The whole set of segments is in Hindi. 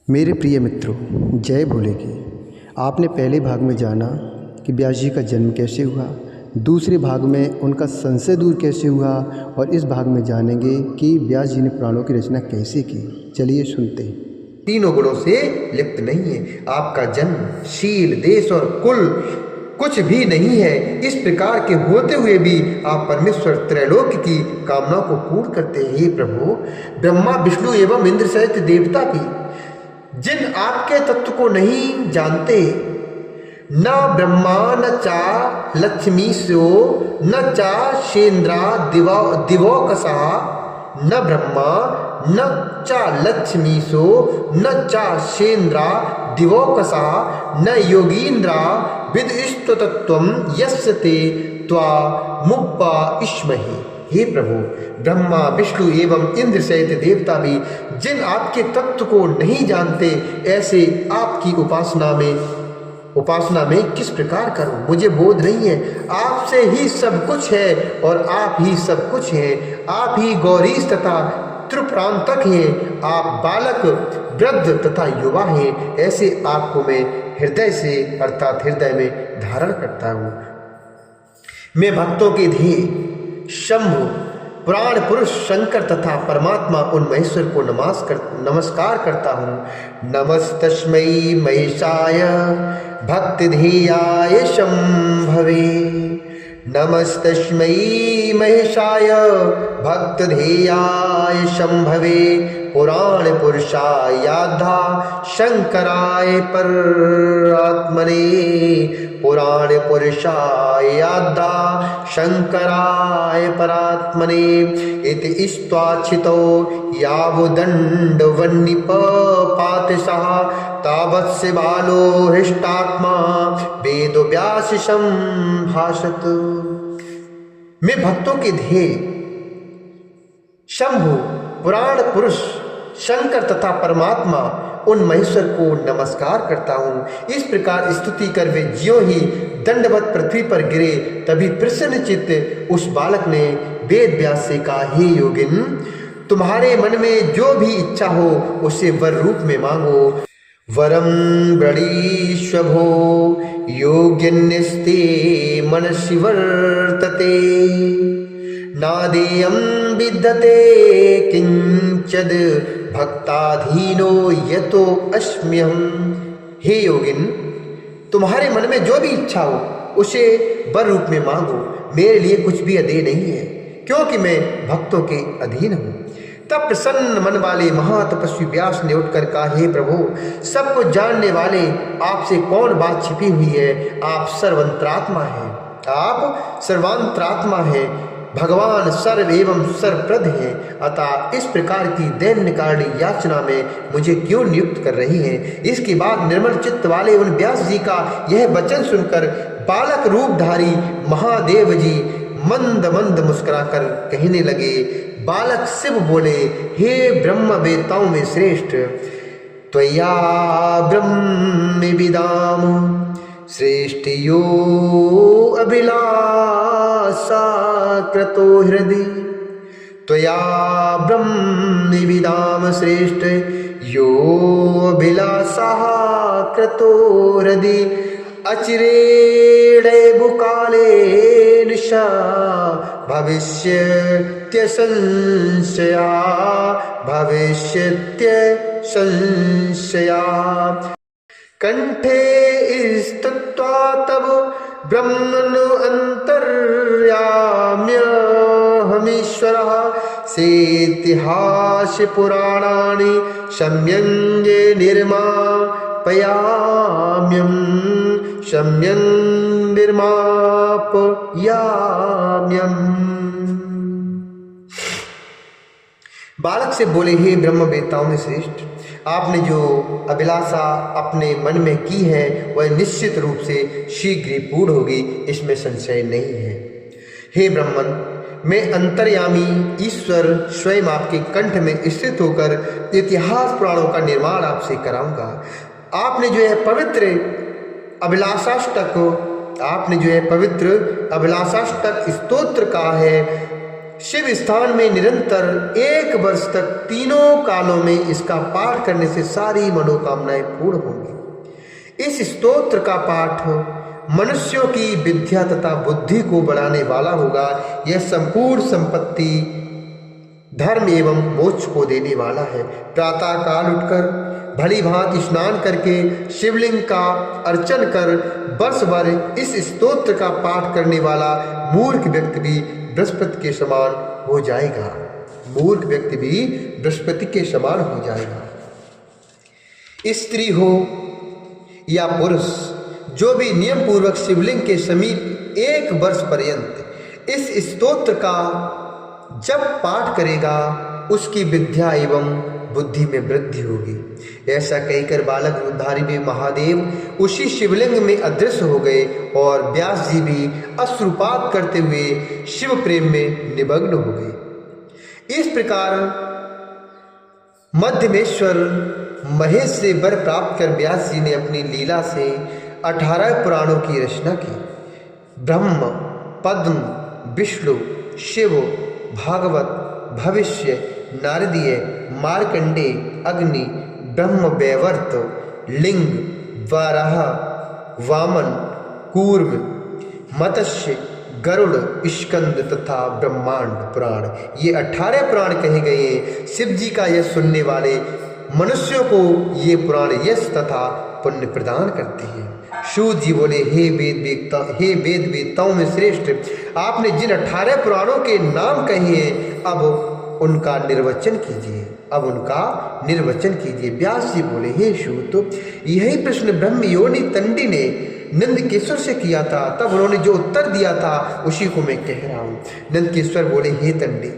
मेरे प्रिय मित्रों, जय भोले की। आपने पहले भाग में जाना कि व्यास जी का जन्म कैसे हुआ, दूसरे भाग में उनका संशय दूर कैसे हुआ और इस भाग में जानेंगे कि व्यास जी ने पुराणों की रचना कैसे की। चलिए सुनते हैं। तीनों गुणों से लिप्त नहीं है। आपका जन्म, शील, देश और कुल कुछ भी नहीं है। इस प्रकार के होते हुए भी आप परमेश्वर त्रैलोक्य की कामना को पूर्ण करते हैं। हे प्रभु, ब्रह्मा, विष्णु एवं इंद्र सहित देवता भी जिन आपके तत्व को नहीं जानते, न ब्रह्मा न चा लक्ष्मी सो न चा शेन्द्रा दिवोकसा, न ब्रह्मा न चा लक्ष्मी सो न चा शेन्द्रा दिवोकसा, न योगीन्द्रा विदिष्टतत्वं यस्य ते त्वा मुप्पा इष्महि। हे प्रभु, ब्रह्मा, विष्णु एवं इंद्र सहित देवता भी जिन आपके तत्व को नहीं जानते, ऐसे आपकी उपासना में किस प्रकार करूं? मुझे बोध नहीं है। आपसे ही सब कुछ है और आप ही सब कुछ हैं। आप ही गौरीश तथा त्रिप्रांतक हैं। आप बालक, वृद्ध तथा युवा हैं। ऐसे आपको मैं हृदय से अर्थात हृदय में धारण करता हूँ। मैं भक्तों के ध्येय शंभु, पुराण पुरुष शंकर तथा परमात्मा उन महेश्वर को नमस्कार करता हूँ। नमस्तस्मै महेशाय भक्तिधेयाय शंभवे। नमस्तस्मै महेशाय भक्तिधेयाय शंभवे। पुराण पुरुषायाधा शंकराय परात्मने। पुराण पुरुषायाधा शंकराय परात्मने। इति स्त्वाचितो यावदण्डवन्निपपातिशः तावत्स्य बालो हृष्टात्मा वेदव्यासिषं भाषत। मैं भक्तों के ध्येय शंभु, पुराण पुरुष शंकर तथा परमात्मा उन महेश्वर को नमस्कार करता हूँ। इस प्रकार स्तुति कर वे ज्यों ही दंडवत पृथ्वी पर गिरे, तभी प्रसन्न चित्त उस बालक ने वेद व्यास से कहा, हे योगिन, तुम्हारे मन में जो भी इच्छा हो उसे वर रूप में मांगो। वरम वृणीष्वभो योगिन्यस्ते मनसि वर्तते। नादेयं विद्यते किंचद भक्ताधीनो यतो अस्म्यहम्। हे योगिन, तुम्हारे मन में जो भी इच्छा हो उसे वर रूप में मांगो। मेरे लिए कुछ भी अदेय नहीं है, क्योंकि मैं भक्तों के अधीन हूँ। तब प्रसन्न मन वाले महातपस्वी व्यास ने उठकर कहा, हे प्रभु, सब कुछ जानने वाले, आपसे कौन बात छिपी हुई है? आप सर्वंतरात्मा हैं। आप सर्वांतरात्मा हैं, भगवान सर्व एवं सर्वप्रद हैं। अतः इस प्रकार की दैन्यकारिणी याचना में मुझे क्यों नियुक्त कर रही हैं? इसके बाद निर्मल चित्त वाले उन व्यास जी का यह वचन सुनकर बालक रूपधारी महादेव जी मंद मंद मुस्कुराकर कहने लगे। बालक शिव बोले, हे ब्रह्म वेताओं में श्रेष्ठ, त्वया ब्रह्म विदाम श्रेष्ठ यो अभिलाषा क्रतो हृदि। त्वया ब्रह्म विदाम श्रेष्ठ यो अभिलाषा क्रतो हृदि। अचिरेणैव काले निशा भविष्यत्य संशया। भविष्यत्य संशया। कंठे स्थित्वा तव ब्रह्मन् अन्तर्याम्यहमीश्वरः। सेतिहास पुराणानि सम्यङ्गे निर्मापयाम्यम्। सम्यं निर्मापयाम्यम्। बालक से बोले, हे ब्रह्म वेताओं में श्रेष्ठ, आपने जो अभिलाषा अपने मन में की है वह निश्चित रूप से शीघ्र ही पूर्ण होगी, इसमें संशय नहीं है। हे ब्रह्मन, मैं अंतर्यामी ईश्वर स्वयं आपके कंठ में स्थित होकर इतिहास पुराणों का निर्माण आपसे कराऊंगा। आपने जो है पवित्र अभिलाषाष्टक स्तोत्र कहा है, शिव स्थान में निरंतर 1 वर्ष तक तीनों कालों में इसका पाठ करने से सारी मनोकामनाएं पूर्ण होंगी। इस स्तोत्र का पाठ मनुष्यों की विद्या तथा बुद्धि को बढ़ाने वाला होगा। यह संपूर्ण संपत्ति, धर्म एवं मोक्ष को देने वाला है। प्रातः काल उठकर भली भांति स्नान करके शिवलिंग का अर्चन कर वर्ष भर इस स्तोत्र का पाठ करने वाला मूर्ख व्यक्ति भी बृहस्पति के समान हो जाएगा। मूर्ख व्यक्ति भी बृहस्पति के समान हो जाएगा। स्त्री हो या पुरुष, जो भी नियम पूर्वक शिवलिंग के समीप 1 वर्ष पर्यंत इस स्तोत्र का जब पाठ करेगा, उसकी विद्या एवं बुद्धि में वृद्धि होगी। ऐसा कहकर बालक रूपधारी में महादेव उसी शिवलिंग में अदृश्य हो गए और व्यास जी भी अश्रुपात करते हुए शिव प्रेम में निमग्न हो गए। इस प्रकार मध्यमेश्वर महेश से वर प्राप्त कर व्यास जी ने अपनी लीला से 18 पुराणों की रचना की। ब्रह्म, पद्म, विष्णु, शिव, भागवत, भविष्य, नारदीय, मार्कंडे, अग्नि, ब्रह्म वैवर्त, लिंग, वाराह, वामन, कूर्म, मत्स्य, गरुड़, स्कंद तथा ब्रह्मांड पुराण, ये 18 पुराण कहे गए हैं। शिव जी का यश सुनने वाले मनुष्यों को ये पुराण यश तथा पुण्य प्रदान करते हैं। सूत जी बोले, हे वेद वेदताओं में श्रेष्ठ, आपने जिन 18 पुराणों के नाम कहे हैं, अब उनका निर्वचन कीजिए, अब उनका निर्वचन कीजिए। व्यास जी बोले, हे सूत, यही प्रश्न ब्रह्म योनि तंडी ने नंदकेश्वर से किया था, तब उन्होंने जो उत्तर दिया था उसी को मैं कह रहा हूँ। नंदकेश्वर बोले, हे तंडी,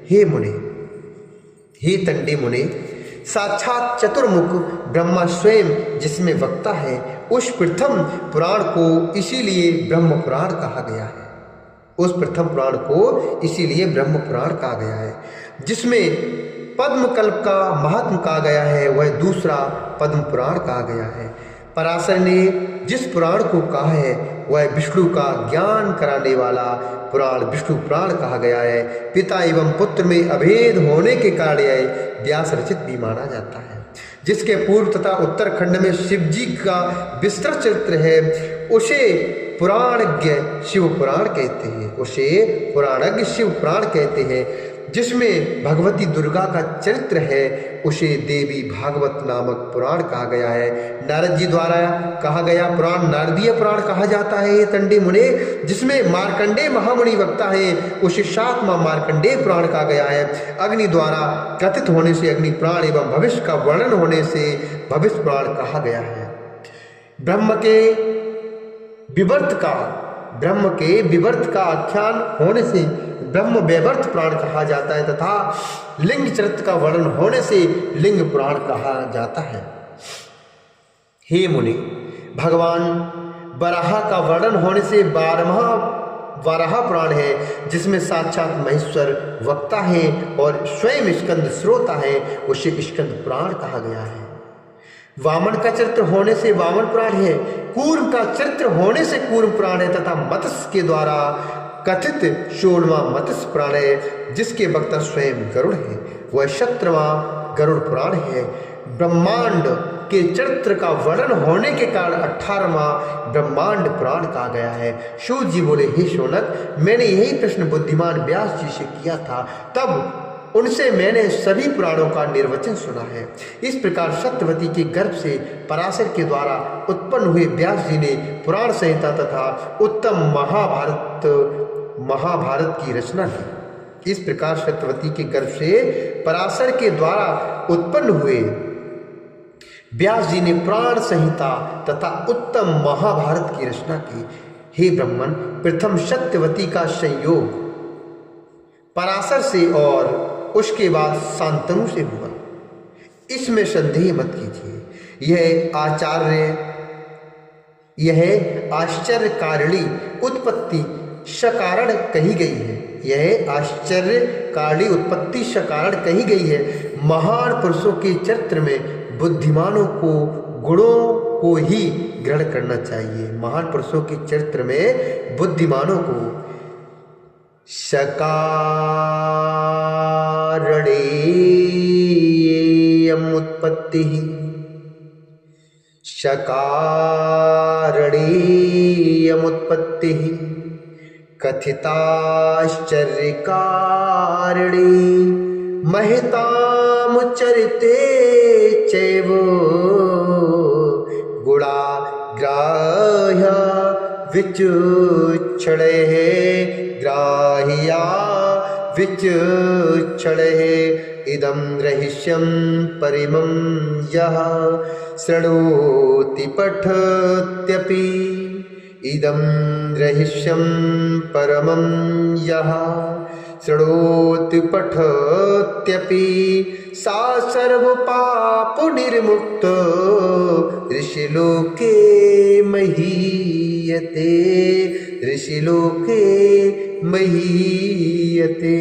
हे मुने, हे तंडी मुने, साक्षात चतुर्मुख ब्रह्मा स्वयं जिसमें वक्ता है, उस प्रथम पुराण को इसीलिए ब्रह्म पुराण कहा गया है। उस प्रथम पुराण को इसीलिए ब्रह्म पुराण कहा गया है। जिसमें पद्मकल्प का महात्म कहा गया है, वह दूसरा पद्म पुराण कहा गया है। पराशर ने जिस पुराण को कहा है, वह विष्णु का ज्ञान कराने वाला पुराण विष्णु पुराण कहा गया है। पिता एवं पुत्र में अभेद होने के कारण यह व्यास रचित भी माना जाता है। जिसके पूर्व तथा उत्तरखंड में शिव जी का विस्तृत चरित्र है, उसे पुराणज्ञ शिव पुराण कहते हैं। उसे पुराणज्ञ शिव पुराण कहते हैं। जिसमें भगवती दुर्गा का चरित्र है, उसे देवी भागवत नामक पुराण कहा गया है। नारद जी द्वारा कहा गया पुराण नारदीय पुराण कहा जाता है। ये तंडे मुने, जिसमें मार्कंडे महामुनि वक्ता है, उसे 7वां मार्कंडे पुराण कहा गया है। अग्नि द्वारा कथित होने से अग्नि पुराण एवं भविष्य का वर्णन होने से भविष्य पुराण कहा गया है। ब्रह्म के विवर्त का आख्यान होने से ब्रह्म वैवर्त पुराण कहा जाता है तथा लिंग चरित्र का वर्णन होने से लिंग पुराण कहा जाता है। हे मुनि, भगवान वराह का वर्णन होने से 12वां वराह पुराण है, जिसमें साक्षात महेश्वर वक्ता है और स्वयं स्कंद श्रोता है, उसे स्कंद पुराण कहा गया है। वामन का चरित्र होने से वामन पुराण है। कूर्म का चरित्र होने से कूर्म पुराण है तथा मत्स्य के द्वारा कथित 16वां मत्स्य पुराण है, जिसके वक्ता स्वयं गरुड़ है, वह 17वां गरुड़ पुराण है। ब्रह्मांड के चरित्र का वर्णन होने के कारण 18वां ब्रह्मांड पुराण कहा गया है। सूत जी बोले, हे शौनक, मैंने यही प्रश्न बुद्धिमान व्यास जी से किया था, तब उनसे मैंने सभी पुराणों का निर्वचन सुना है। इस प्रकार सत्यवती के गर्भ से पराशर के द्वारा उत्पन्न हुए व्यास जी ने पुराण संहिता तथा उत्तम महाभारत की रचना की। इस प्रकार सत्यवती के गर्भ से पराशर के द्वारा उत्पन्न हुए व्यास जी ने पुराण संहिता तथा उत्तम महाभारत की रचना की। हे ब्रह्मन, प्रथम सत्यवती का संयोग पराशर से और उसके बाद शांतनु से हुआ, इसमें संदेह मत कीजिए। यह आश्चर्यकारिणी उत्पत्ति सकारण कही गई है। यह आश्चर्यकारिणी उत्पत्ति सकारण कही गई है। महान पुरुषों के चरित्र में बुद्धिमानों को गुणों को ही ग्रहण करना चाहिए। महान पुरुषों के चरित्र में बुद्धिमानों को शकारणेयमुत्पत्तिः शकारणेयमुत्पत्तिः कथिताश्चर्यकारिणी महतामुच्चरिते चैव गुणाग्राह्य विचक्षणैः ग्राह्या विचक्षणैः इदं रहस्यं परिमं यः शृणोति पठत्यपि इदं रहस्यं परमं यः शृणोति पठत्यपि सा सर्वपापनिर्मुक्तो ऋषिलोके महीयते ऋषिलोके महीयते।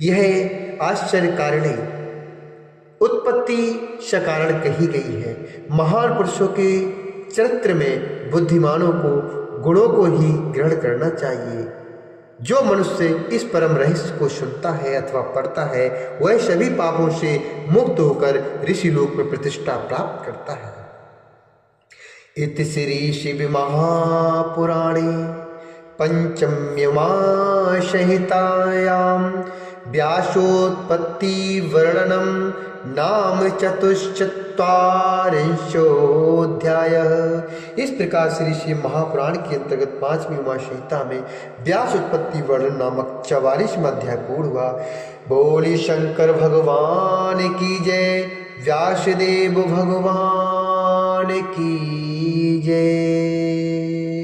यह आश्चर्य कारिणी उत्पत्ति शकारण कही गई है। महान पुरुषों के चरित्र में बुद्धिमानों को गुणों को ही ग्रहण करना चाहिए। जो मनुष्य इस परम रहस्य को सुनता है अथवा पढ़ता है वह सभी पापों से मुक्त होकर ऋषि लोक में प्रतिष्ठा प्राप्त करता है। इति श्री शिव महापुराणे पंचम्यमा संहितायां व्यासोत्पत्ति वर्णनम नाम चतुश्चत्वारिंशोऽध्यायः। इस प्रकार श्री शिव महापुराण के अंतर्गत 5वीं उमा संहिता में व्यास उत्पत्ति वर्णन नामक 44वां अध्याय पूर्ण हुआ। बोली शंकर भगवान की जय, व्यासदेव भगवान की जय।